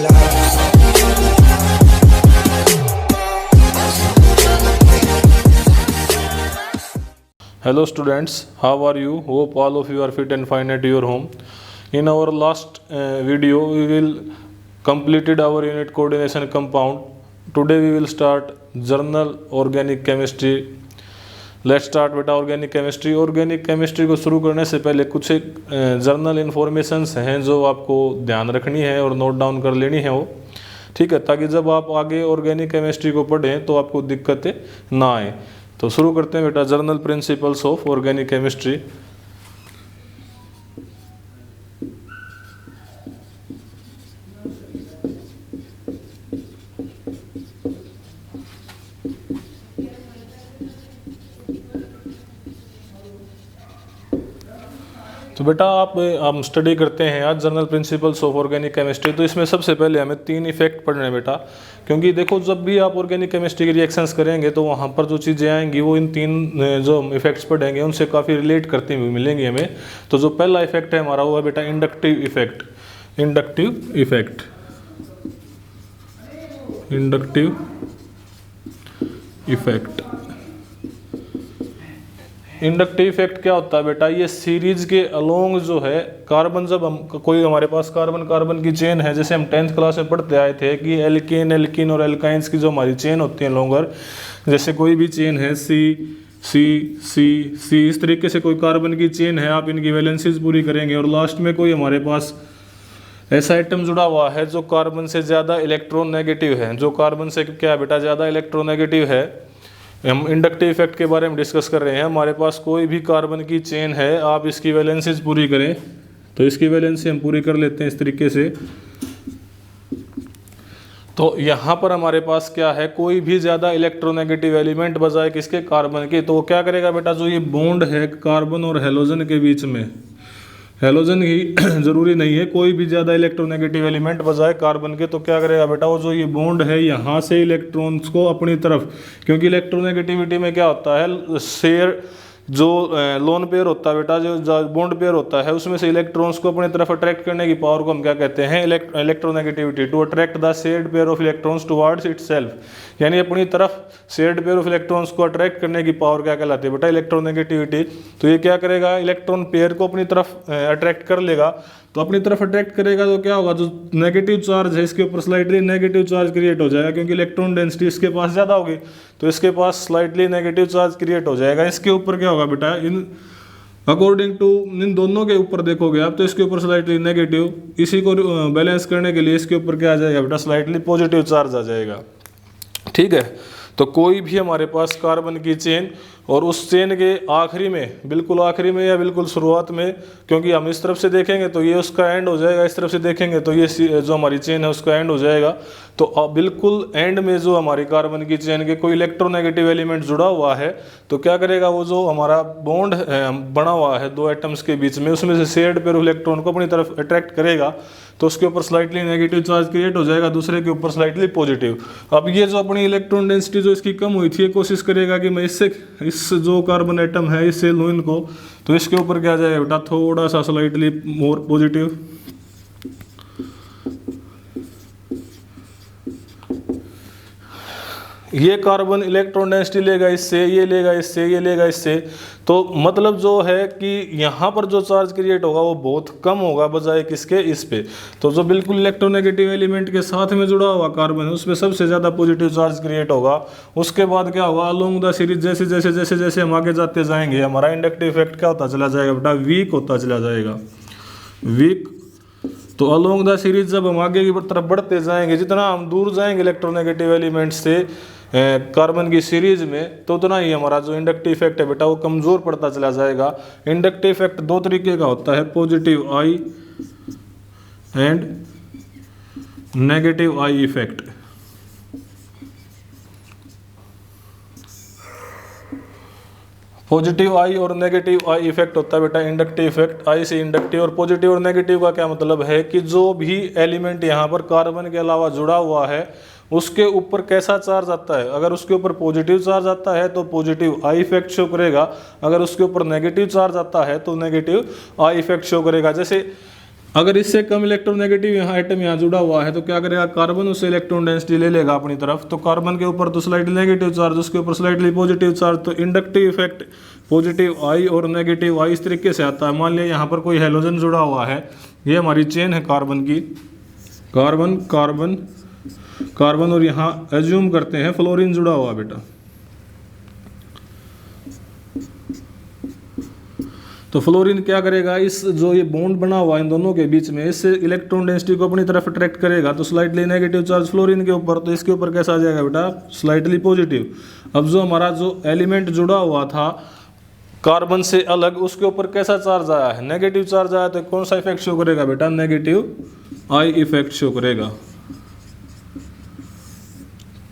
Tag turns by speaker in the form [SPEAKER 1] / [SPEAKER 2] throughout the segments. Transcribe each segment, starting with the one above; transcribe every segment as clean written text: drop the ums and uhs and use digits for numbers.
[SPEAKER 1] lives.
[SPEAKER 2] Hello students, how are you? Hope all of you are fit and fine at your home. In our last video we will completed our unit coordination compound. Today we will start journal organic chemistry. Let's start with organic chemistry. Organic chemistry को शुरू करने से पहले कुछ एक journal informations हैं जो आपको ध्यान रखनी है और नोट डाउन कर लेनी है वो, ठीक है, ताकि जब आप आगे ऑर्गेनिक केमिस्ट्री को पढ़ें तो आपको दिक्कतें ना आए। तो शुरू करते हैं बेटा, journal principles of organic chemistry. तो बेटा आप हम स्टडी करते हैं आज journal principles of organic chemistry. तो इसमें सबसे पहले हमें 3 इफेक्ट पढ़ने हैं बेटा, क्योंकि देखो जब भी आप ऑर्गेनिक केमिस्ट्री के रिएक्शंस करेंगे तो वहाँ पर जो चीज़ें आएंगी वो इन 3 जो इफेक्ट्स पढ़ेंगे उनसे काफ़ी रिलेट करती हुई मिलेंगी हमें। तो जो पहला इफेक्ट है हमारा वो है बेटा inductive effect. Inductive effect, inductive effect. Inductive effect क्या होता है बेटा? ये सीरीज के अलोंग जो है कार्बन, जब हम कोई हमारे पास कार्बन कार्बन की चेन है, जैसे हम 10th क्लास में पढ़ते आए थे कि एल्केन एल्किन और एल्काइंस की जो हमारी चेन होती है लॉन्गर, जैसे कोई भी चेन है सी सी सी सी, इस तरीके से कोई कार्बन की चेन है, आप इनकी वैलेंसीज पूरी करेंगे और लास्ट में कोई हमारे पास ऐसा आइटम जुड़ा हुआ है जो कार्बन से ज़्यादा इलेक्ट्रोनेगेटिव है, जो कार्बन से क्या बेटा ज़्यादा इलेक्ट्रोनेगेटिव है। हम इंडक्टिव इफेक्ट के बारे में डिस्कस कर रहे हैं। हमारे पास कोई भी कार्बन की चेन है, आप इसकी वैलेंसीज पूरी करें, तो इसकी वैलेंसी हम पूरी कर लेते हैं इस तरीके से। तो यहाँ पर हमारे पास क्या है, कोई भी ज़्यादा इलेक्ट्रोनेगेटिव एलिमेंट बजाय किसके, कार्बन के, तो क्या करेगा बेटा, जो ये बॉन्ड है कार्बन और हेलोजन के बीच में, हेलोजन ही जरूरी नहीं है, कोई भी ज़्यादा इलेक्ट्रोनेगेटिव एलिमेंट बजाय कार्बन के, तो क्या करेगा बेटा, वो जो ये बॉन्ड है यहाँ से इलेक्ट्रॉन्स को अपनी तरफ, क्योंकि इलेक्ट्रोनेगेटिविटी में क्या होता है, शेयर जो लोन पेयर होता है बेटा, जो बॉन्ड पेयर होता है, उसमें से इलेक्ट्रॉन्स को अपनी तरफ अट्रैक्ट करने की पावर को हम क्या कहते हैं, electronegativity. To attract the shared pair of electrons towards itself, यानी अपनी तरफ शेयर्ड पेयर ऑफ इलेक्ट्रॉन्स को अट्रैक्ट करने की पावर क्या कहलाती है बेटा, इलेक्ट्रोनेगेटिविटी। तो ये क्या करेगा, इलेक्ट्रॉन पेयर को अपनी तरफ अट्रैक्ट कर लेगा। तो अपनी तरफ अट्रैक्ट करेगा तो क्या होगा, जो नेगेटिव चार्ज है इसके ऊपर स्लाइटली नेगेटिव चार्ज क्रिएट हो जाएगा, क्योंकि इलेक्ट्रॉन डेंसिटी इसके पास ज़्यादा होगी, तो इसके पास स्लाइटली नेगेटिव चार्ज क्रिएट हो जाएगा। इसके ऊपर क्या होगा बेटा, इन अकॉर्डिंग टू इन दोनों के ऊपर देखोगे आप तो इसके ऊपर स्लाइटली नेगेटिव, इसी को बैलेंस करने के लिए इसके ऊपर क्या आ जाएगा बेटा, स्लाइटली पॉजिटिव चार्ज आ जाएगा, ठीक है। तो कोई भी हमारे पास कार्बन की चेन और उस चेन के आखिरी में, बिल्कुल आखिरी में या बिल्कुल शुरुआत में, क्योंकि हम इस तरफ से देखेंगे तो ये उसका एंड हो जाएगा, इस तरफ से देखेंगे तो ये जो हमारी चेन है उसका एंड हो जाएगा। तो बिल्कुल एंड में जो हमारी कार्बन की चेन के कोई इलेक्ट्रोनेगेटिव एलिमेंट जुड़ा हुआ है, तो क्या करेगा, वो जो हमारा बॉन्ड बना हुआ है 2 एटम्स के बीच में, उसमें से शेयर्ड पेयर ऑफ इलेक्ट्रॉन को अपनी तरफ अट्रैक्ट करेगा, तो उसके ऊपर स्लाइटली नेगेटिव चार्ज क्रिएट हो जाएगा, दूसरे के ऊपर स्लाइटली पॉजिटिव। अब ये जो अपनी इलेक्ट्रॉन डेंसिटी जो इसकी कम हुई थी, ये कोशिश करेगा कि मैं इससे इस जो कार्बन एटम है इससे लूँ इनको, तो इसके ऊपर क्या जाएगा बेटा, थोड़ा सा स्लाइटली मोर पॉजिटिव। ये कार्बन इलेक्ट्रॉन डेंसिटी लेगा इससे, ये लेगा इससे, ये लेगा इससे, तो मतलब जो है कि यहाँ पर जो चार्ज क्रिएट होगा वो बहुत कम होगा बजाय किसके, इस पे। तो जो बिल्कुल इलेक्ट्रोनेगेटिव एलिमेंट के साथ में जुड़ा हुआ कार्बन है उसमें सबसे ज़्यादा पॉजिटिव चार्ज क्रिएट होगा। उसके बाद क्या होगा, अलोंग द सीरीज जैसे जैसे जैसे जैसे हम आगे जाते जाएंगे हमारा इंडक्टिव इफेक्ट क्या होता चला जाएगा बेटा, वीक होता चला जाएगा, वीक। तो अलोंग द सीरीज जब हम आगे की तरफ बढ़ते जाएंगे, जितना हम दूर जाएंगे इलेक्ट्रोनेगेटिव एलिमेंट से कार्बन की सीरीज में, तो उतना ही हमारा जो इंडक्टिव इफेक्ट है बेटा वो कमज़ोर पड़ता चला जाएगा। इंडक्टिव इफेक्ट 2 तरीके का होता है, positive I and negative I effect. Positive I और नेगेटिव आई इफेक्ट होता है बेटा इंडक्टिव इफेक्ट। आई से इंडक्टिव और पॉजिटिव और नेगेटिव का क्या मतलब है कि जो भी एलिमेंट यहाँ पर कार्बन के अलावा जुड़ा हुआ है उसके ऊपर कैसा चार्ज आता है। अगर उसके ऊपर पॉजिटिव चार्ज आता है तो पॉजिटिव आई इफेक्ट शो करेगा, अगर उसके ऊपर नेगेटिव चार्ज आता है तो नेगेटिव आई इफेक्ट शो करेगा। जैसे अगर इससे कम इलेक्ट्रोनेगेटिव यहाँ एटम यहाँ जुड़ा हुआ है तो क्या करेगा, कार्बन उससे इलेक्ट्रॉन डेंसिटी ले लेगा अपनी तरफ, तो कार्बन के ऊपर तो स्लाइटली नेगेटिव चार्ज, उसके ऊपर स्लाइटली पॉजिटिव चार्ज, तो इंडक्टिव इफेक्ट पॉजिटिव आई और नेगेटिव आई इस तरीके से आता है। मान लिया यहाँ पर कोई हेलोजन जुड़ा हुआ है, ये हमारी चेन है कार्बन की, कार्बन कार्बन कार्बन, और यहाँ एज्यूम करते हैं फ्लोरीन जुड़ा हुआ बेटा। तो फ्लोरीन क्या करेगा, इस जो ये बॉन्ड बना हुआ है इन दोनों के बीच में, इससे इलेक्ट्रॉन डेंसिटी को अपनी तरफ अट्रैक्ट करेगा, तो स्लाइटली नेगेटिव चार्ज फ्लोरीन के ऊपर, तो इसके ऊपर कैसा आ जाएगा बेटा, स्लाइटली पॉजिटिव। अब जो हमारा जो एलिमेंट जुड़ा हुआ था कार्बन से अलग, उसके ऊपर कैसा चार्ज आया है, नेगेटिव चार्ज आया, तो कौन सा इफेक्ट शो करेगा बेटा, नेगेटिव आई इफेक्ट शो करेगा।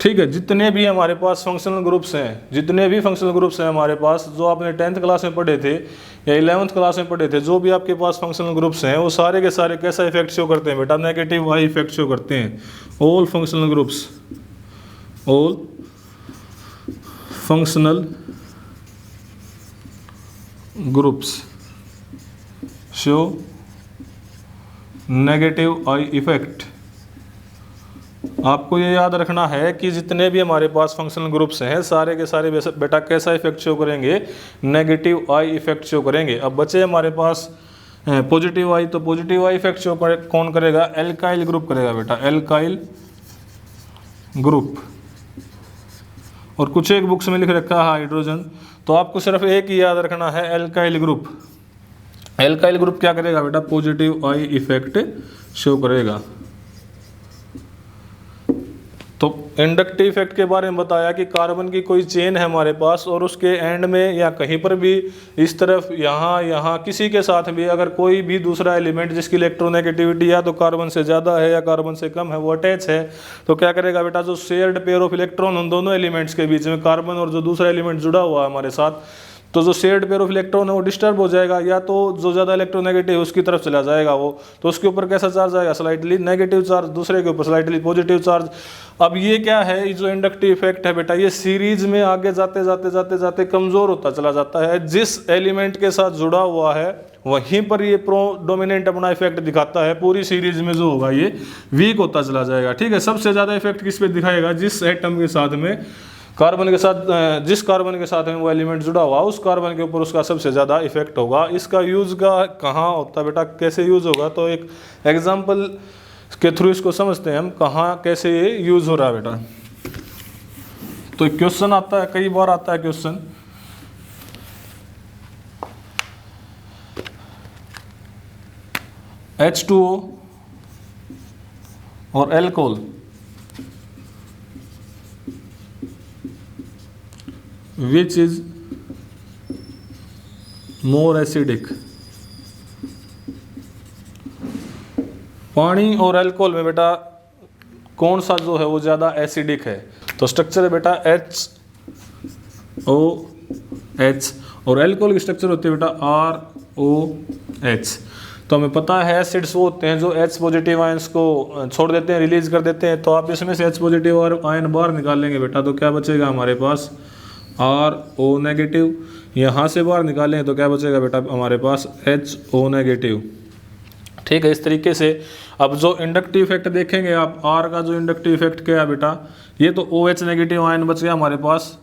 [SPEAKER 2] ठीक है, जितने भी हमारे पास फंक्शनल ग्रुप्स हैं, जितने भी फंक्शनल ग्रुप्स हैं हमारे पास, जो आपने 10th क्लास में पढ़े थे या 11th क्लास में पढ़े थे, जो भी आपके पास फंक्शनल ग्रुप्स हैं, वो सारे के सारे कैसा इफेक्ट शो करते हैं बेटा, नेगेटिव आई इफेक्ट शो करते हैं। All functional groups, all functional groups show negative I effect. आपको ये याद रखना है कि जितने भी हमारे पास फंक्शनल ग्रुप्स हैं सारे के सारे बेटा कैसा इफेक्ट शो करेंगे, नेगेटिव आई इफेक्ट शो करेंगे। अब बचे हमारे पास पॉजिटिव आई, तो पॉजिटिव आई इफेक्ट शो कौन करेगा, एल्काइल ग्रुप करेगा बेटा, एल्काइल ग्रुप। और कुछ एक बुक्स में लिख रखा है हाइड्रोजन, तो आपको सिर्फ एक ही याद रखना है, एल्काइल ग्रुप। एल्काइल ग्रुप क्या करेगा बेटा, पॉजिटिव आई इफेक्ट शो करेगा। तो इंडक्टिव इफेक्ट के बारे में बताया कि कार्बन की कोई चेन है हमारे पास, और उसके एंड में या कहीं पर भी इस तरफ, यहाँ किसी के साथ भी अगर कोई भी दूसरा एलिमेंट जिसकी इलेक्ट्रोनेगेटिविटी या तो कार्बन से ज़्यादा है या कार्बन से कम है वो अटैच है, तो क्या करेगा बेटा, जो शेयर्ड पेयर ऑफ इलेक्ट्रॉन उन दोनों एलिमेंट्स के बीच में, कार्बन और जो दूसरा एलिमेंट जुड़ा हुआ है हमारे साथ, तो जो शेयर्ड पेयर ऑफ इलेक्ट्रॉन है वो डिस्टर्ब हो जाएगा, या तो जो ज़्यादा इलेक्ट्रोनेगेटिव है उसकी तरफ चला जाएगा वो, तो उसके ऊपर कैसा चार्ज आएगा, स्लाइटली नेगेटिव चार्ज, दूसरे के ऊपर स्लाइटली पॉजिटिव चार्ज। अब ये क्या है, ये जो इंडक्टिव इफेक्ट है बेटा, ये सीरीज में आगे जाते जाते जाते जाते कमज़ोर होता चला जाता है। जिस एलिमेंट के साथ जुड़ा हुआ है वहीं पर ये प्रोडोमिनेंट अपना इफेक्ट दिखाता है, पूरी सीरीज में जो होगा ये वीक होता चला जाएगा। ठीक है, सबसे ज़्यादा इफेक्ट किस पे दिखाएगा, जिस एटम के साथ में कार्बन के साथ, जिस कार्बन के साथ में वो एलिमेंट जुड़ा हुआ उस कार्बन के ऊपर उसका सबसे ज़्यादा इफेक्ट होगा। इसका यूज़ का कहाँ होता है बेटा, कैसे यूज़ होगा, तो एक एग्जांपल के थ्रू इसको समझते हैं हम, कहाँ कैसे ये यूज़ हो रहा है बेटा। तो एक क्वेश्चन आता है, कई बार आता है क्वेश्चन, H2O और alcohol which is more acidic। पानी और अल्कोहल में बेटा कौन सा जो है वो ज़्यादा एसिडिक है, तो स्ट्रक्चर है बेटा HOH, और अल्कोहल की स्ट्रक्चर होती है बेटा ROH। तो हमें पता है एसिड्स वो होते हैं जो H पॉजिटिव आयंस को छोड़ देते हैं, रिलीज कर देते हैं, तो आप इसमें से H पॉजिटिव और आयन बाहर निकाल लेंगे बेटा, तो क्या बचेगा हमारे पास RO नेगेटिव। यहाँ से बाहर निकालें तो क्या बचेगा बेटा हमारे पास HO नेगेटिव। ठीक है, इस तरीके से अब जो इंडक्टिव इफेक्ट देखेंगे आप, R का जो इंडक्टिव इफेक्ट क्या है बेटा, ये तो OH नेगेटिव आयन बच गया हमारे पास,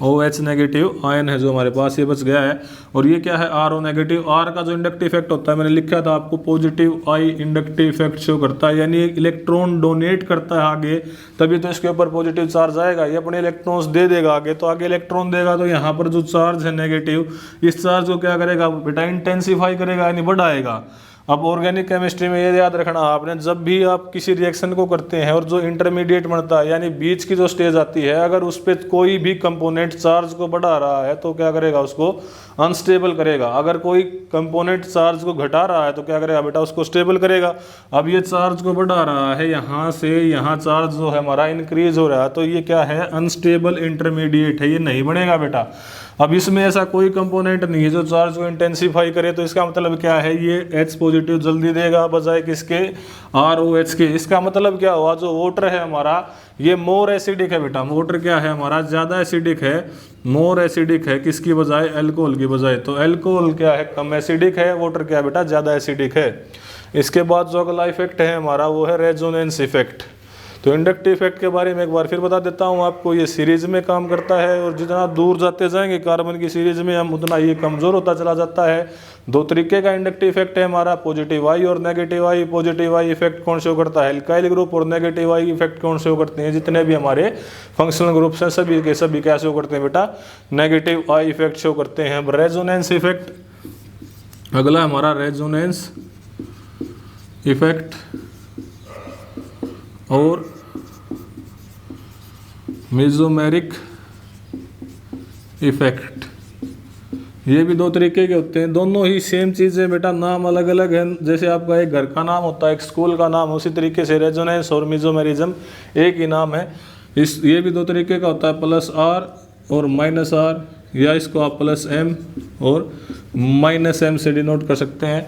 [SPEAKER 2] OH नेगेटिव आयन है जो हमारे पास, ये बच गया है। और ये क्या है, RO नेगेटिव। R का जो इंडक्टिव इफेक्ट होता है, मैंने लिखा था आपको, पॉजिटिव आई इंडक्टिव इफेक्ट शो करता है, यानी इलेक्ट्रॉन डोनेट करता है आगे, तभी तो इसके ऊपर पॉजिटिव चार्ज आएगा। ये अपने इलेक्ट्रॉन्स दे देगा आगे, तो आगे इलेक्ट्रॉन देगा, तो यहाँ पर जो चार्ज है नेगेटिव, इस चार्ज को क्या करेगा बेटा, इंटेंसिफाई करेगा, यानी बढ़ाएगा। अब ऑर्गेनिक केमिस्ट्री में ये याद रखना आपने, जब भी आप किसी रिएक्शन को करते हैं और जो इंटरमीडिएट बनता है, यानी बीच की जो स्टेज आती है, अगर उस पर कोई भी कंपोनेंट चार्ज को बढ़ा रहा है तो क्या करेगा, उसको अनस्टेबल करेगा। अगर कोई कंपोनेंट चार्ज को घटा रहा है तो क्या करेगा बेटा, उसको स्टेबल करेगा। अब ये चार्ज को बढ़ा रहा है, यहाँ से यहाँ चार्ज जो है हमारा इंक्रीज हो रहा है, तो ये क्या है, अनस्टेबल इंटरमीडिएट है, ये नहीं बढ़ेगा बेटा। अब इसमें ऐसा कोई कंपोनेंट नहीं है जो चार्ज को इंटेंसिफाई करे, तो इसका मतलब क्या है, ये H पॉजिटिव जल्दी देगा बजाय किसके, ROH के। इसका मतलब क्या हुआ, जो वाटर है हमारा ये मोर एसिडिक है बेटा, वाटर क्या है हमारा ज़्यादा एसिडिक है, मोर एसिडिक है किसकी बजाय, अल्कोहल की बजाय। तो अल्कोहल क्या है, कम एसिडिक है, वाटर क्या है बेटा, ज़्यादा एसिडिक है। इसके बाद जो अगला इफेक्ट है हमारा वो है रेजोनेंस इफेक्ट। तो इंडक्टिव इफेक्ट के बारे में एक बार फिर बता देता हूँ आपको, ये सीरीज में काम करता है और जितना दूर जाते जाएंगे कार्बन की सीरीज में हम उतना ये कमज़ोर होता चला जाता है। दो तरीके का इंडक्टिव इफेक्ट है हमारा, पॉजिटिव आई और negative I. Positive I effect कौन शो करता है, एल्काइल ग्रुप, और नेगेटिव आई इफेक्ट कौन शो करते हैं, जितने भी हमारे फंक्शनल ग्रुप्स हैं सभी के सभी क्या शो करते हैं बेटा, नेगेटिव आई इफेक्ट शो करते हैं। अब रेजोनेंस इफेक्ट, अगला हमारा रेजोनेंस इफेक्ट और मेसोमेरिक इफेक्ट, ये भी दो तरीके के होते हैं, दोनों ही सेम चीज़ है बेटा, नाम अलग अलग है। जैसे आपका एक घर का नाम होता है, एक स्कूल का नाम, उसी तरीके से रेजोनेंस और मेसोमेरिज्म एक ही नाम है। ये भी दो तरीके का होता है, +R और -R, या इसको आप +M और -M से डिनोट कर सकते हैं।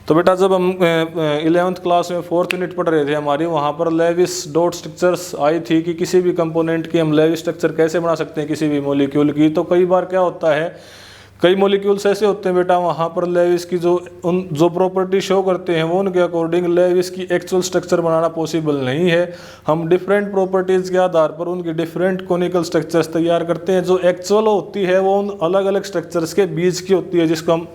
[SPEAKER 2] तो बेटा जब हम 11th क्लास में 4th यूनिट पढ़ रहे थे हमारी, वहाँ पर लेविस डॉट स्ट्रक्चर्स आई थी कि किसी भी कंपोनेंट की हम लेविस स्ट्रक्चर कैसे बना सकते हैं किसी भी मॉलिक्यूल की। तो कई बार क्या होता है, कई मॉलिक्यूल्स ऐसे होते हैं बेटा, वहाँ पर लेविस की जो प्रॉपर्टी शो करते हैं वो उनके अकॉर्डिंग लेविस की एक्चुअल स्ट्रक्चर बनाना पॉसिबल नहीं है। हम डिफरेंट प्रॉपर्टीज़ के आधार पर उनकी डिफरेंट कोनिकल स्ट्रक्चर्स तैयार करते हैं। जो एक्चुअल होती है वो उन अलग अलग स्ट्रक्चर्स के बीच की होती है, जिसको हम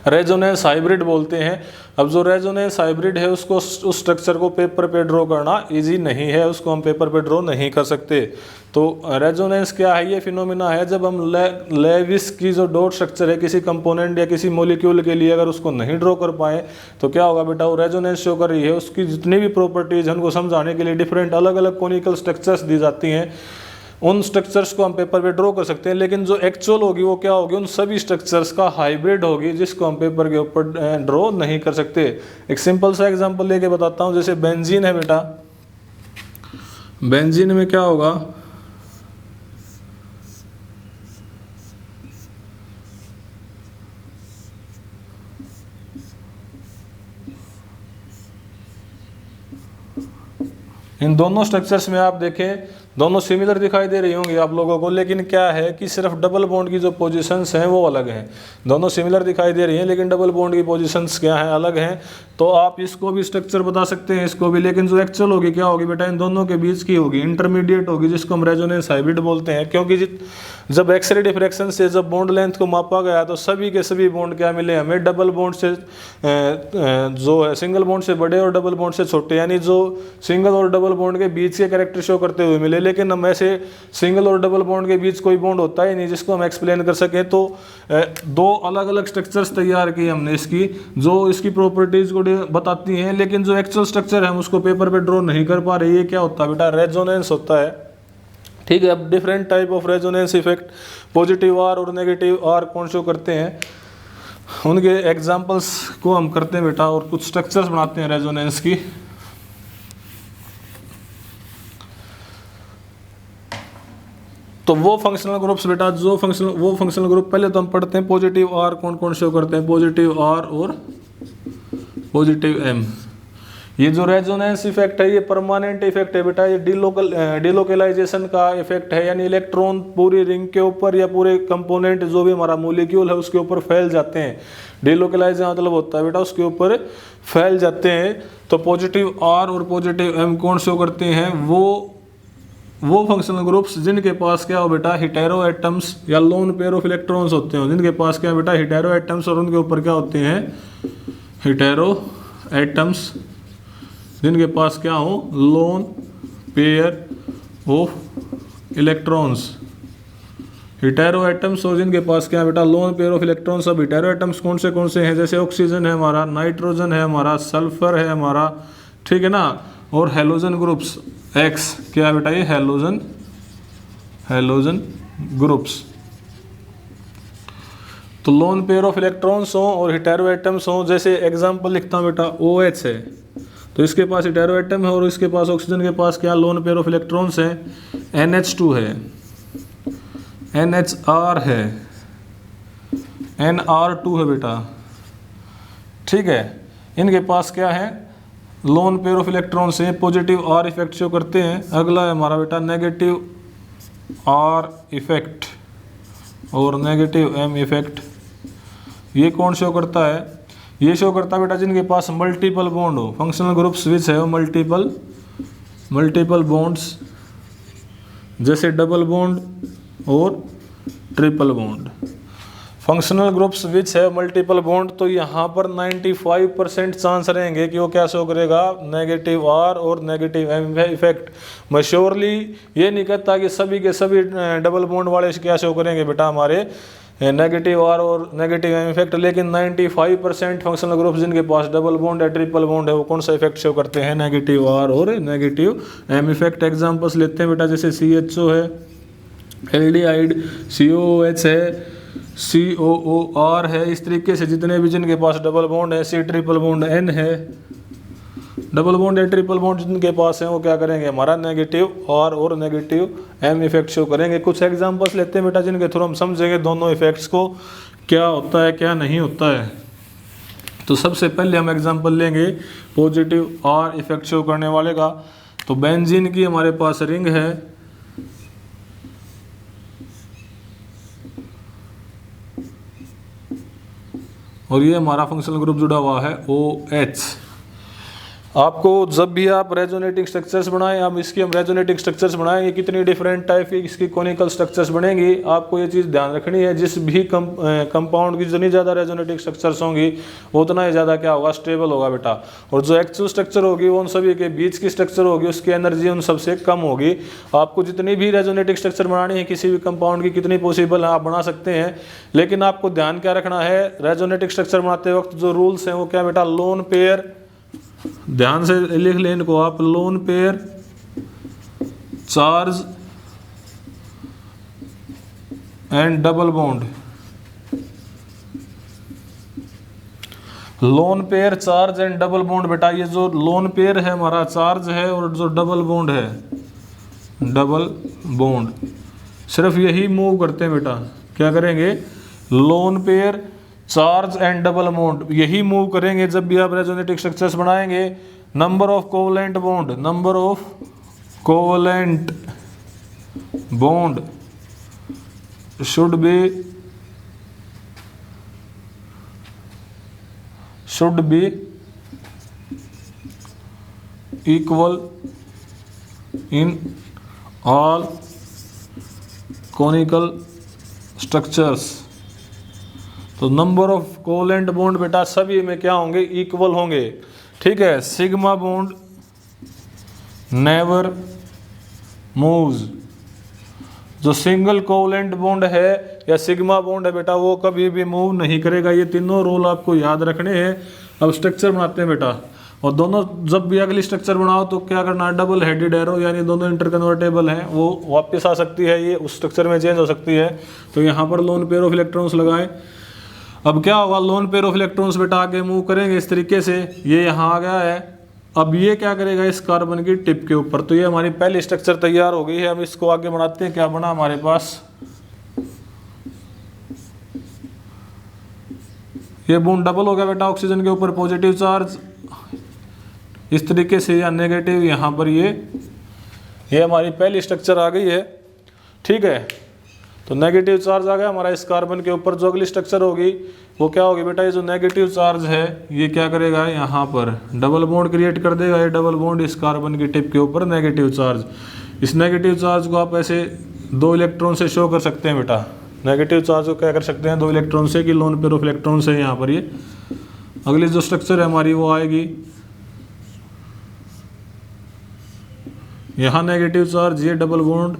[SPEAKER 2] रेजोनेंस हाइब्रिड बोलते हैं। अब जो रेजोनेंस हाइब्रिड है उसको, उस स्ट्रक्चर को पेपर पे ड्रॉ करना इजी नहीं है, उसको हम पेपर पे ड्रॉ नहीं कर सकते। तो रेजोनेंस क्या है, ये फिनोमिना है जब हम लेविस की जो डॉट स्ट्रक्चर है किसी कंपोनेंट या किसी मॉलिक्यूल के लिए अगर उसको नहीं ड्रॉ कर पाए तो क्या होगा बेटा, वो रेजोनेंस शो कर रही है। उसकी जितनी भी प्रॉपर्टीज हैं उनको समझाने के लिए डिफरेंट अलग अलग कोनिकल स्ट्रक्चर्स दी जाती हैं, उन स्ट्रक्चर्स को हम पेपर पे ड्रॉ कर सकते हैं। लेकिन जो एक्चुअल होगी वो क्या होगी, उन सभी स्ट्रक्चर्स का हाइब्रिड होगी जिसको हम पेपर के ऊपर ड्रॉ नहीं कर सकते। एक सिंपल सा एग्जांपल लेके बताता हूँ, जैसे बेंजीन है बेटा, बेंजीन में क्या होगा, इन दोनों स्ट्रक्चर्स में आप देखें दोनों सिमिलर दिखाई दे रही होंगी आप लोगों को, लेकिन क्या है कि सिर्फ डबल बॉन्ड की जो पोजीशंस हैं वो अलग हैं। दोनों सिमिलर दिखाई दे रही हैं लेकिन डबल बॉन्ड की पोजीशंस क्या हैं, अलग हैं। तो आप इसको भी स्ट्रक्चर बता सकते हैं, इसको भी, लेकिन जो एक्चुअल होगी क्या होगी बेटा, इन दोनों के बीच की होगी, इंटरमीडिएट होगी, जिसको हम रेजोनेंस हाइब्रिड बोलते हैं। क्योंकि जब एक्सरे डिफ्रैक्शन से जब बॉन्ड लेंथ को मापा गया तो सभी के सभी बॉन्ड क्या मिले हमें, डबल बॉन्ड से जो है सिंगल बॉन्ड से बड़े और डबल बॉन्ड से छोटे, यानी जो सिंगल और डबल बॉन्ड के बीच के कैरेक्टर शो करते हुए मिले। लेकिन हम ऐसे सिंगल और डबल बॉन्ड के बीच कोई बॉन्ड होता ही नहीं जिसको हम एक्सप्लेन कर सकें। तो दो अलग अलग स्ट्रक्चर्स तैयार की हमने इसकी, जो इसकी प्रॉपर्टीज को बताती हैं, लेकिन जो एक्चुअल स्ट्रक्चर है हम उसको पेपर पे ड्रॉ नहीं कर पा रहे। ये क्या होता है बेटा, रेजोनेंस होता है। ठीक है, अब different type of resonance effect, positive R और नेगेटिव आर कौन शो करते हैं, उनके एग्जांपल्स को हम करते हैं बेटा, और कुछ स्ट्रक्चर्स बनाते हैं रेजोनेंस की। तो वो फंक्शनल ग्रुप्स बेटा, वो फंक्शनल ग्रुप पहले तो हम पढ़ते हैं, पॉजिटिव आर कौन कौन शो करते हैं, पॉजिटिव आर और पॉजिटिव एम। ये जो रेजोनेंस इफेक्ट है ये परमानेंट इफेक्ट है बेटा, ये डिलोकलाइजेशन का इफेक्ट है, यानी इलेक्ट्रॉन पूरी रिंग के ऊपर या पूरे कंपोनेंट जो भी हमारा मॉलिक्यूल है उसके ऊपर फैल जाते हैं। डिलोकलाइज मतलब होता है बेटा उसके ऊपर फैल जाते हैं। तो पॉजिटिव आर और पॉजिटिव एम कौन शो करते हैं, वो फंक्शनल ग्रुप्स जिनके पास क्या हो बेटा, हिटेरो एटम्स या लोन पेयर ऑफ इलेक्ट्रॉन्स होते हैं, जिनके पास क्या बेटा, हिटेरो एटम्स, और उनके ऊपर क्या होते हैं, हिटेरो एटम्स, जिनके पास क्या हो, lone pair of electrons, hetero atoms, और जिनके पास क्या बेटा, लोन पेयर ऑफ इलेक्ट्रॉन्स। अब हिटेरो एटम्स कौन से हैं, जैसे ऑक्सीजन है हमारा, नाइट्रोजन है हमारा, सल्फर है हमारा, ठीक है ना, और हेलोजन ग्रुप्स एक्स, क्या है बेटा ये, हेलोजन ग्रुप्स। तो लोन पेयर ऑफ इलेक्ट्रॉन्स हो और हिटेरो एटम्स हो, जैसे एग्जांपल लिखता हूँ बेटा, OH है तो इसके पास हिटेरो एटम है और इसके पास ऑक्सीजन के पास क्या, लोन पेयर ऑफ इलेक्ट्रॉन्स है, NH2 है, NHR है, NR2 है बेटा, ठीक है। इनके पास क्या है, लोन पेयर ऑफ इलेक्ट्रॉन से पॉजिटिव R इफेक्ट शो करते हैं। अगला है हमारा बेटा नेगेटिव R इफेक्ट और नेगेटिव M इफेक्ट। ये कौन शो करता है, ये शो करता है बेटा जिनके पास मल्टीपल बॉन्ड हो। फंक्शनल ग्रुप्स विच है मल्टीपल बॉन्ड्स, जैसे डबल बॉन्ड और triple bond. Functional groups which है मल्टीपल बॉन्ड, तो यहाँ पर 95% चांस रहेंगे कि वो क्या शो करेगा, नेगेटिव R और नेगेटिव M इफेक्ट। मैं श्योरली ये नहीं कहता कि सभी के सभी डबल बॉन्ड वाले क्या शो करेंगे बेटा हमारे नेगेटिव R और नेगेटिव M इफेक्ट, लेकिन 95% फंक्शनल ग्रुप्स जिनके पास डबल बॉन्ड या ट्रिपल बॉन्ड है वो कौन सा इफेक्ट शो करते हैं, नेगेटिव R और नेगेटिव M इफेक्ट। एग्जांपल्स लेते हैं बेटा, जैसे CHO है, एल्डिहाइड, COOH है, COOR है। इस तरीके से जितने भी जिनके पास डबल बॉन्ड है, C ट्रिपल बॉन्ड N है, डबल बॉन्ड या ट्रिपल बॉन्ड जिनके पास है वो क्या करेंगे, हमारा नेगेटिव R और नेगेटिव M इफेक्ट शो करेंगे। कुछ एग्जांपल्स लेते हैं बेटा जिनके थ्रू हम समझेंगे दोनों इफेक्ट्स को क्या होता है क्या नहीं होता है। तो सबसे पहले हम एग्जांपल लेंगे पॉजिटिव R इफेक्ट शो करने वाले का। तो बेंजीन की हमारे पास रिंग है, और ये हमारा फंक्शनल ग्रुप जुड़ा हुआ है OH। आपको जब भी आप रेजोनेटिंग स्ट्रक्चर्स बनाएं, हम रेजोनेटिंग स्ट्रक्चर्स बनाएंगे, कितनी डिफरेंट टाइप की इसकी कॉनिकल स्ट्रक्चर्स बनेंगी, आपको ये चीज़ ध्यान रखनी है। जिस भी कंपाउंड की जितनी ज़्यादा रेजोनेटिंग स्ट्रक्चर्स होंगी उतना ही ज़्यादा क्या होगा, स्टेबल होगा बेटा। और जो एक्चुअल स्ट्रक्चर होगी वो उन सभी के बीच की स्ट्रक्चर होगी, उसकी एनर्जी उन सबसे कम होगी। आपको जितनी भी रेजोनेटिंग स्ट्रक्चर बनानी है किसी भी कंपाउंड की, कितनी पॉसिबल है आप बना सकते हैं, लेकिन आपको ध्यान क्या रखना है, रेजोनेटिंग स्ट्रक्चर बनाते वक्त जो रूल्स हैं वो क्या बेटा, लोन पेयर, ध्यान से लिख लें इनको आप, lone pair, charge and double bond. Lone pair, charge and double bond बेटा, ये जो लोन पेयर है हमारा चार्ज है, और जो डबल बॉन्ड है डबल बॉन्ड, सिर्फ यही मूव करते हैं बेटा। क्या करेंगे, lone pair, charge and double bond यही मूव करेंगे जब भी आप रेजोनेटिंग स्ट्रक्चर्स बनाएंगे। Number of covalent bond, number of covalent bond should be equal in all conical structures. तो नंबर ऑफ कोवलेंट बॉन्ड बेटा सभी में क्या होंगे, इक्वल होंगे, ठीक है। सिग्मा बॉन्ड नेवर मूव्स, जो सिंगल कोवलेंट बॉन्ड है या सिग्मा बॉन्ड है बेटा वो कभी भी मूव नहीं करेगा। ये तीनों रूल आपको याद रखने हैं। अब स्ट्रक्चर बनाते हैं बेटा, और दोनों जब भी अगली स्ट्रक्चर बनाओ तो क्या करना है, डबल हेडेड एरो, यानी दोनों इंटरकन्वर्टेबल हैं, वो वापस आ सकती है, ये उस स्ट्रक्चर में चेंज हो सकती है। तो यहाँ पर लोन पेयर ऑफ इलेक्ट्रॉन्स लगाएं। अब क्या होगा, लोन पेयर ऑफ इलेक्ट्रॉन्स बेटा आगे मूव करेंगे इस तरीके से, ये यहाँ आ गया है। अब ये क्या करेगा, इस कार्बन की टिप के ऊपर। तो ये हमारी पहली स्ट्रक्चर तैयार हो गई है। अब इसको आगे बढ़ाते हैं, क्या बना हमारे पास, ये बॉन्ड डबल हो गया बेटा, ऑक्सीजन के ऊपर पॉजिटिव चार्ज इस तरीके से, या नेगेटिव यहाँ पर ये हमारी पहली स्ट्रक्चर आ गई है, ठीक है। तो नेगेटिव चार्ज आ गया हमारा इस कार्बन के ऊपर। जो अगली स्ट्रक्चर होगी वो क्या होगी बेटा, ये जो नेगेटिव चार्ज है ये क्या करेगा, यहाँ पर डबल बॉन्ड क्रिएट कर देगा। ये डबल बॉन्ड इस कार्बन की टिप के ऊपर नेगेटिव चार्ज, इस नेगेटिव चार्ज को आप ऐसे 2 इलेक्ट्रॉन से शो कर सकते हैं बेटा। नेगेटिव चार्ज को क्या कर सकते हैं, 2 इलेक्ट्रॉन से, कि लोन पेयर ऑफ इलेक्ट्रॉन से यहाँ पर ये अगली जो स्ट्रक्चर है हमारी वो आएगी, यहाँ नेगेटिव चार्ज, ये डबल बॉन्ड।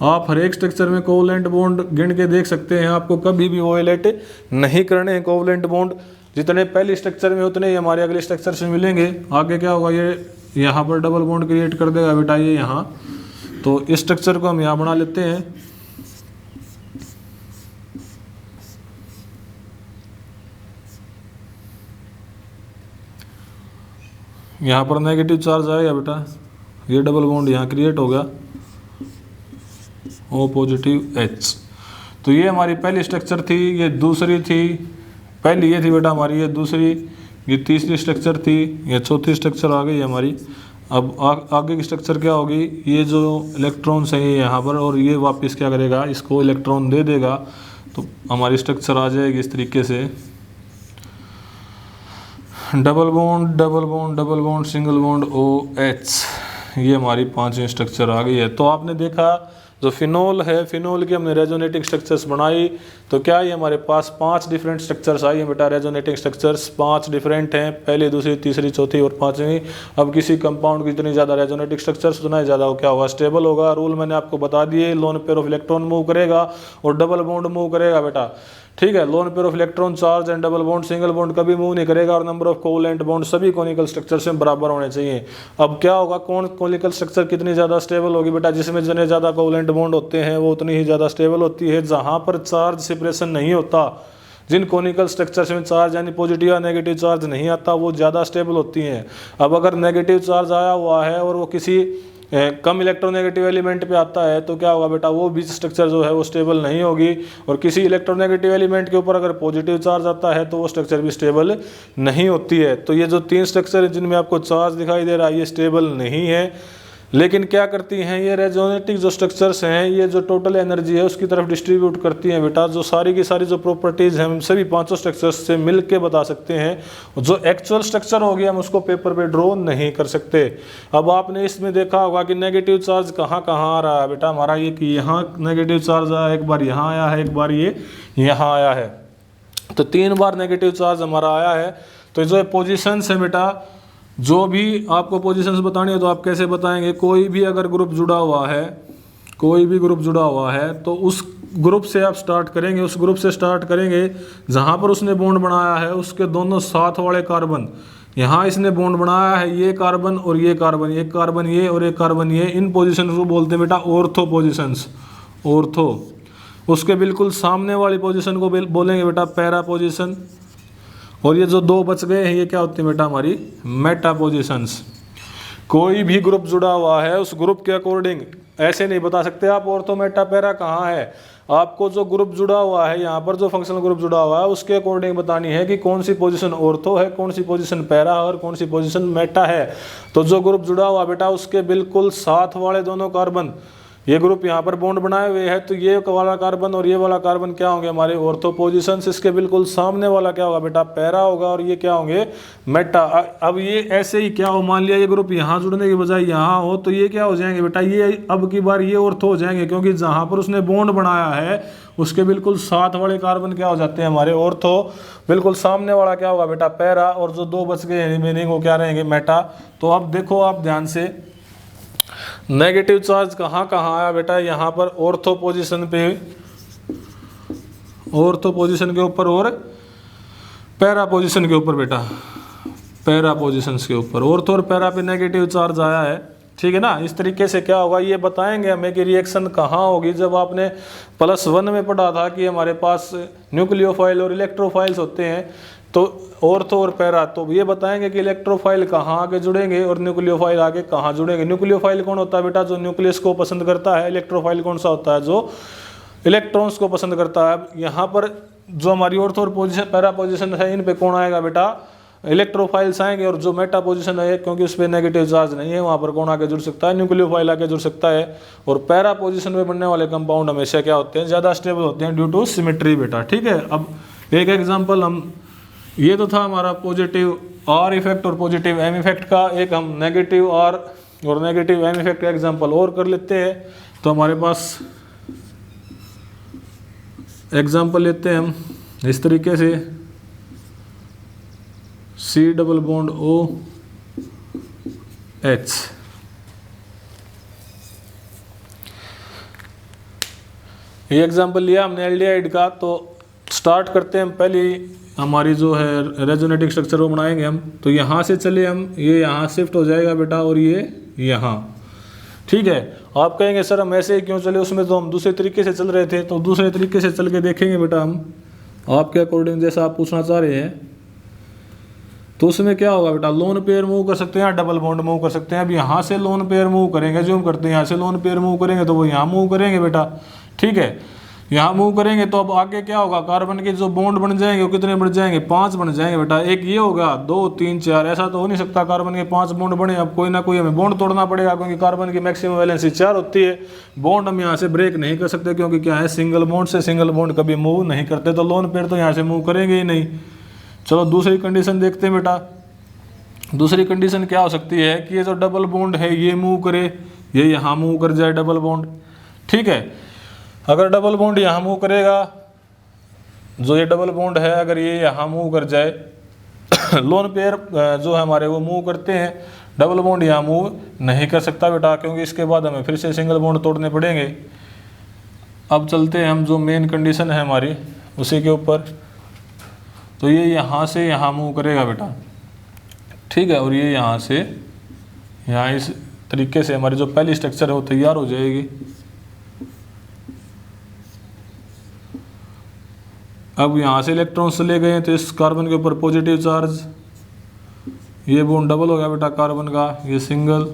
[SPEAKER 2] आप हर एक स्ट्रक्चर में कोवलेंट बॉन्ड गिन के देख सकते हैं, आपको कभी भी वोलेट नहीं करने हैं कोवलेंट बॉन्ड। जितने पहली स्ट्रक्चर में उतने ही हमारे अगले स्ट्रक्चर से मिलेंगे। आगे क्या होगा, ये यहाँ पर डबल बॉन्ड क्रिएट कर देगा बेटा, ये यहाँ। तो इस स्ट्रक्चर को हम यहाँ बना लेते हैं। यहाँ पर नेगेटिव चार्ज आएगा बेटा, ये डबल बॉन्ड यहाँ क्रिएट हो गया, O पॉजिटिव H। तो ये हमारी पहली स्ट्रक्चर थी, ये दूसरी थी, पहली ये थी बेटा हमारी, ये दूसरी, ये तीसरी स्ट्रक्चर थी, ये चौथी स्ट्रक्चर आ गई हमारी। अब आगे की स्ट्रक्चर क्या होगी, ये जो इलेक्ट्रॉन्स हैं ये यहाँ पर, और ये वापस क्या करेगा, इसको इलेक्ट्रॉन दे देगा, तो हमारी स्ट्रक्चर आ जाएगी इस तरीके से, double bond double bond double bond single bond OH। ये हमारी 5वीं स्ट्रक्चर आ गई है। तो आपने देखा जो फिनोल है, फिनोल की हमने रेजोनेटिंग स्ट्रक्चर्स बनाई, तो क्या ये हमारे पास 5 डिफरेंट स्ट्रक्चर्स आई हैं बेटा। रेजोनेटिंग स्ट्रक्चर्स 5 डिफरेंट हैं, पहली, दूसरी, तीसरी, चौथी और 5वीं। अब किसी कंपाउंड की जितनी ज़्यादा रेजोनेटिंग स्ट्रक्चर्स उतना ही ज़्यादा हो क्या होगा, स्टेबल होगा। रूल मैंने आपको बता दिए, loan pair of electron move करेगा और डबल बॉन्ड मूव करेगा बेटा, ठीक है। Loan pair of electron charge and double bond, single bond कभी मूव नहीं करेगा, और नंबर ऑफ कोवलेंट बॉन्ड सभी कॉनिकल स्ट्रक्चर्स में बराबर होने चाहिए। अब क्या होगा, कौन कॉनिकल स्ट्रक्चर कितनी ज़्यादा स्टेबल होगी बेटा, जिसमें जितने ज़्यादा कोवलेंट बॉन्ड होते हैं वो उतनी ही ज़्यादा स्टेबल होती है। जहाँ पर चार्ज सेपरेशन नहीं होता, जिन कॉनिकल स्ट्रक्चर्स में चार्ज यानी पॉजिटिव या नेगेटिव चार्ज नहीं आता, वो ज़्यादा स्टेबल होती हैं। अब अगर नेगेटिव चार्ज आया हुआ है और वो किसी कम इलेक्ट्रोनेगेटिव एलिमेंट पे आता है, तो क्या होगा बेटा, वो बीच स्ट्रक्चर जो है वो स्टेबल नहीं होगी। और किसी इलेक्ट्रोनेगेटिव एलिमेंट के ऊपर अगर पॉजिटिव चार्ज आता है तो वो स्ट्रक्चर भी स्टेबल नहीं होती है। तो ये जो 3 स्ट्रक्चर है जिनमें आपको चार्ज दिखाई दे रहा है, ये स्टेबल नहीं है। लेकिन क्या करती हैं ये रेजोनेटिक जो स्ट्रक्चर्स हैं, ये जो टोटल एनर्जी है उसकी तरफ डिस्ट्रीब्यूट करती हैं बेटा। जो सारी की सारी जो प्रॉपर्टीज़ हैं हम सभी 5 स्ट्रक्चर्स से मिल के बता सकते हैं। जो एक्चुअल स्ट्रक्चर होगी हम उसको पेपर पे ड्रॉ नहीं कर सकते। अब आपने इसमें देखा होगा कि नेगेटिव चार्ज कहाँ कहाँ आ रहा है बेटा हमारा, ये कि यहाँ नेगेटिव चार्ज आया, एक बार यहाँ आया है, एक बार ये यहाँ आया है, तो 3 बार नेगेटिव चार्ज हमारा आया है। तो जो पोजिशंस है बेटा, जो भी आपको पोजीशंस बतानी है तो आप कैसे बताएंगे, कोई भी अगर ग्रुप जुड़ा हुआ है, कोई भी ग्रुप जुड़ा हुआ है तो उस ग्रुप से आप स्टार्ट करेंगे, उस ग्रुप से स्टार्ट करेंगे जहाँ पर उसने बॉन्ड बनाया है उसके दोनों साथ वाले कार्बन, यहाँ इसने बॉन्ड बनाया है, ये कार्बन और ये कार्बन, एक कार्बन ये और एक कार्बन ये, इन पोजीशन को बोलते हैं बेटा ऑर्थो पोजीशंस, ऑर्थो। उसके बिल्कुल सामने वाली पोजीशन को बोलेंगे बेटा पैरा पोजीशन, और ये जो 2 बच गए हैं ये क्या होती है बेटा हमारी मेटा पोजीशंस। कोई भी ग्रुप जुड़ा हुआ है उस ग्रुप के अकॉर्डिंग ऐसे नहीं बता सकते आप ऑर्थो मेटा पैरा कहाँ है। आपको जो ग्रुप जुड़ा हुआ है, यहाँ पर जो फंक्शनल ग्रुप जुड़ा हुआ है उसके अकॉर्डिंग बतानी है कि कौन सी पोजीशन ऑर्थो है, कौन सी पोजीशन पैरा है और कौन सी पोजीशन मेटा है। तो जो ग्रुप जुड़ा हुआ बेटा उसके बिल्कुल साथ वाले दोनों कार्बन, ये ग्रुप यहाँ पर बॉन्ड बनाए हुए हैं, तो ये वाला कार्बन और ये वाला कार्बन क्या होंगे हमारे ऑर्थो पोजीशंस। इसके बिल्कुल सामने वाला क्या होगा बेटा पैरा होगा, और ये क्या होंगे मेटा। अब ये ऐसे ही क्या हो, मान लिया ये ग्रुप यहाँ जुड़ने की बजाय यहाँ हो, तो ये क्या हो जाएंगे बेटा, ये अब की बार ये ऑर्थो हो जाएंगे, क्योंकि जहाँ पर उसने बॉन्ड बनाया है उसके बिल्कुल साथ वाले कार्बन क्या हो जाते हैं हमारे ऑर्थो, बिल्कुल सामने वाला क्या होगा बेटा पैरा, और जो 2 बच गए रिमेनिंग वो क्या रहेंगे मेटा। तो अब देखो आप ध्यान से, नेगेटिव चार्ज कहाँ कहाँ आया बेटा, यहाँ पर ऑर्थो पोजीशन पे, ऑर्थो पोजीशन के ऊपर और पैरा पोजीशन के ऊपर बेटा, पैरा पोजीशंस के ऊपर ऑर्थो और पैरा पे नेगेटिव चार्ज आया है, ठीक है ना। इस तरीके से क्या होगा ये बताएंगे हमें कि रिएक्शन कहाँ होगी। जब आपने +1 में पढ़ा था कि हमारे पास न्यूक्लियोफाइल और इलेक्ट्रोफाइल्स होते हैं, तो ऑर्थो और पैरा, तो ये बताएंगे कि इलेक्ट्रोफाइल कहाँ आगे जुड़ेंगे और न्यूक्लियोफाइल आगे कहाँ जुड़ेंगे। न्यूक्लियोफाइल कौन होता है बेटा, जो न्यूक्लियस को पसंद करता है। इलेक्ट्रोफाइल कौन सा होता है, जो इलेक्ट्रॉन्स को पसंद करता है। यहाँ पर जो हमारी ऑर्थो और पोजीशन पैरा पोजीशन है, इन पे कौन आएगा बेटा, इलेक्ट्रोफाइल्स आएंगे। और जो मेटा पोजीशन है, क्योंकि उस पर नेगेटिव चार्ज नहीं है, वहाँ पर कौन आगे जुड़ सकता है, न्यूक्लियोफाइल आगे जुड़ सकता है। और पैरा पोजीशन में बनने वाले कंपाउंड हमेशा क्या होते हैं, ज़्यादा स्टेबल होते हैं ड्यू टू सिमेट्री बेटा, ठीक है। अब एक एग्जाम्पल हम, ये तो था हमारा पॉजिटिव आर इफेक्ट और पॉजिटिव एम इफेक्ट का, एक हम नेगेटिव आर और नेगेटिव एम इफेक्ट का एग्जांपल और कर लेते हैं। तो हमारे पास एग्जांपल लेते हैं हम इस तरीके से, C डबल बॉन्ड OH, ये एग्जांपल लिया हमने एल्डिहाइड का। तो स्टार्ट करते हैं हम, पहली हमारी जो है रेजोनेटिक स्ट्रक्चर वो बनाएंगे हम। तो यहाँ से चले हम, ये यहाँ शिफ्ट हो जाएगा बेटा और ये यहाँ, ठीक है। आप कहेंगे सर हम ऐसे ही क्यों चले, उसमें तो हम दूसरे तरीके से चल रहे थे। तो दूसरे तरीके से चल के देखेंगे बेटा हम, आपके अकॉर्डिंग जैसा आप पूछना चाह रहे हैं। तो उसमें क्या होगा बेटा, लोन पेयर मूव कर सकते हैं, डबल बॉन्ड मूव कर सकते हैं। अब यहाँ से लोन पेयर मूव करेंगे, जो हम करते हैं यहाँ से लोन पेयर मूव करेंगे तो वो यहाँ मूव करेंगे बेटा, ठीक है, यहाँ मूव करेंगे। तो अब आगे क्या होगा, कार्बन के जो बॉन्ड बन जाएंगे वो कितने बन जाएंगे, 5 बन जाएंगे बेटा। एक ये होगा, 2 3 4, ऐसा तो हो नहीं सकता कार्बन के 5 बॉन्ड बने। अब कोई ना कोई हमें बॉन्ड तोड़ना पड़ेगा, क्योंकि कार्बन की मैक्सिमम वैलेंसी 4 होती है। बॉन्ड हम यहाँ से ब्रेक नहीं कर सकते, क्योंकि क्या है, सिंगल बॉन्ड से सिंगल बॉन्ड कभी मूव नहीं करते, तो लोन पेयर तो यहाँ से मूव करेंगे ही नहीं। चलो दूसरी कंडीशन देखते हैं बेटा। दूसरी कंडीशन क्या हो सकती है कि ये जो डबल बॉन्ड है ये मूव करे, ये यहाँ मूव कर जाए डबल बॉन्ड, ठीक है। अगर डबल बॉन्ड यहाँ मूव करेगा, जो ये डबल बॉन्ड है अगर ये यहाँ मूव कर जाए लोन पेयर जो है हमारे वो मूव करते हैं, डबल बॉन्ड यहाँ मूव नहीं कर सकता बेटा, क्योंकि इसके बाद हमें फिर से सिंगल बॉन्ड तोड़ने पड़ेंगे। अब चलते हैं हम जो मेन कंडीशन है हमारी उसी के ऊपर। तो ये यहाँ से यहाँ मूव करेगा बेटा, ठीक है, और ये यहाँ से यहाँ इस तरीके से हमारी जो पहली स्ट्रक्चर है वो तैयार हो जाएगी। अब यहाँ से इलेक्ट्रॉन्स चले गए हैं, तो इस कार्बन के ऊपर पॉजिटिव चार्ज, ये बॉन्ड डबल हो गया बेटा कार्बन का, ये सिंगल,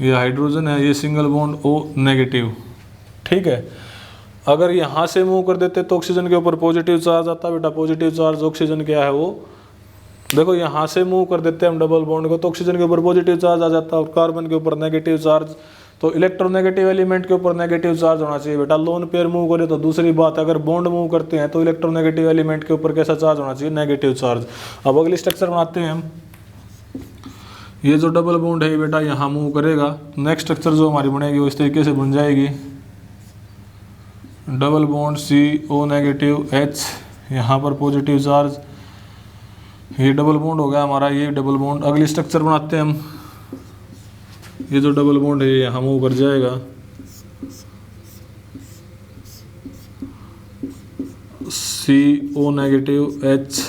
[SPEAKER 2] ये हाइड्रोजन है, ये सिंगल बॉन्ड ओ नेगेटिव, ठीक है। अगर यहाँ से मूव कर देते तो ऑक्सीजन के ऊपर पॉजिटिव चार्ज आता बेटा। पॉजिटिव चार्ज ऑक्सीजन क्या है, वो देखो यहाँ से मूव कर देते हैं हम डबल बॉन्ड को, तो ऑक्सीजन के ऊपर पॉजिटिव चार्ज आ जाता है और कार्बन के ऊपर नेगेटिव चार्ज। तो इलेक्ट्रोनेगेटिव एलिमेंट के ऊपर नेगेटिव चार्ज होना चाहिए बेटा। लोन पेयर मूव करे तो दूसरी बात, अगर बॉन्ड मूव करते हैं तो इलेक्ट्रोनेगेटिव एलिमेंट के ऊपर कैसा चार्ज होना चाहिए, नेगेटिव चार्ज। अब अगली स्ट्रक्चर बनाते हैं हम। ये जो डबल बॉन्ड है बेटा यहाँ मूव करेगा, नेक्स्ट स्ट्रक्चर जो हमारी बनेगी वो इस तरीके से बन जाएगी, double bond CO negative H, यहाँ पर पॉजिटिव चार्ज, ये डबल बॉन्ड हो गया हमारा, ये डबल बॉन्ड। अगली स्ट्रक्चर बनाते हैं हम। ये जो डबल बॉन्ड है यहाँ मूव कर जाएगा, CO नेगेटिव H।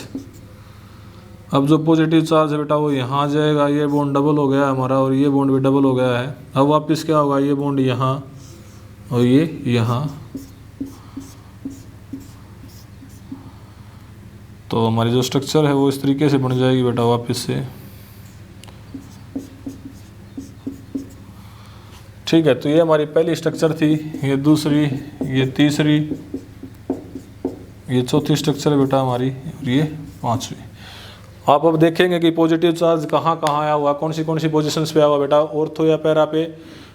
[SPEAKER 2] अब जो पॉजिटिव चार्ज है बेटा वो यहाँ आ जाएगा, ये बॉन्ड डबल हो गया हमारा और ये बॉन्ड भी डबल हो गया है। अब वापस क्या होगा, ये बॉन्ड यहाँ और ये यहाँ, तो हमारी जो स्ट्रक्चर है वो इस तरीके से बन जाएगी बेटा वापस से, ठीक है। तो ये हमारी पहली स्ट्रक्चर थी, ये दूसरी, ये तीसरी, ये चौथी स्ट्रक्चर है बेटा हमारी, और ये पांचवी। आप अब देखेंगे कि पॉजिटिव चार्ज कहाँ कहाँ आया हुआ, कौन सी पोजीशंस पे आया हुआ बेटा, ऑर्थो या पैरा पे।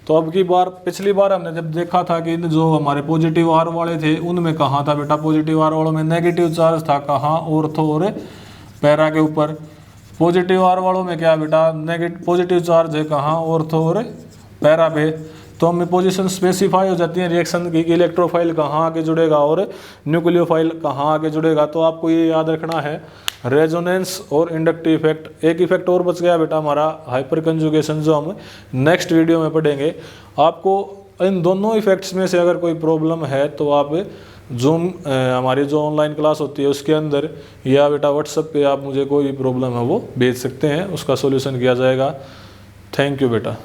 [SPEAKER 2] तो अब की बार, पिछली बार हमने जब देखा था कि जो हमारे पॉजिटिव आर वाले थे उनमें कहाँ था बेटा, पॉजिटिव आर वालों में नेगेटिव चार्ज था, कहाँ, ऑर्थो और पैरा के ऊपर। पॉजिटिव आर वालों में क्या बेटा, नेगेटिव पॉजिटिव चार्ज है कहाँ, ऑर्थो और पैरा पे। तो हमें पोजीशन स्पेसिफाई हो जाती है रिएक्शन की, इलेक्ट्रोफाइल कहाँ आके जुड़ेगा और न्यूक्लियोफाइल कहाँ आके जुड़ेगा। तो आपको ये याद रखना है, रेजोनेंस और इंडक्टिव इफेक्ट। एक इफेक्ट और बच गया बेटा हमारा, हाइपर कंजुगेशन, जो हम नेक्स्ट वीडियो में पढ़ेंगे। आपको इन दोनों इफेक्ट्स में से अगर कोई प्रॉब्लम है तो आप जूम हमारी जो ऑनलाइन क्लास होती है उसके अंदर या बेटा व्हाट्सएप पे आप मुझे कोई भी प्रॉब्लम है वो भेज सकते हैं, उसका सॉल्यूशन किया जाएगा। थैंक यू बेटा।